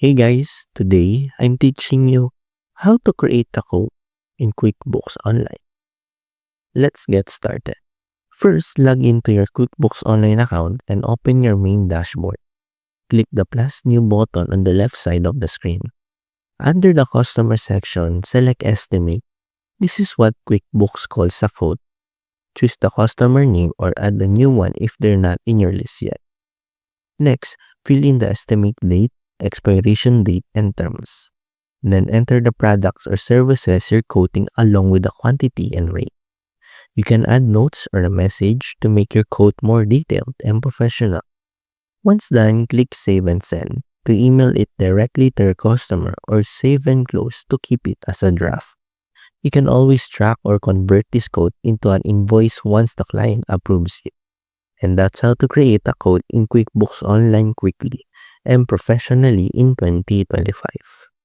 Hey guys, today I'm teaching you how to create a quote in QuickBooks Online. Let's get started. First, log into your QuickBooks Online account and open your main dashboard. Click the plus new button on the left side of the screen. Under the customer section, select estimate. This is what QuickBooks calls a quote. Choose the customer name or add a new one if they're not in your list yet. Next, fill in the estimate date, expiration date, and terms. Then enter the products or services you're quoting along with the quantity and rate. You can add notes or a message to make your quote more detailed and professional. Once done, click Save and Send to email it directly to your customer or save and close to keep it as a draft. You can always track or convert this quote into an invoice once the client approves it. And that's how to create a quote in QuickBooks Online quickly and professionally in 2025.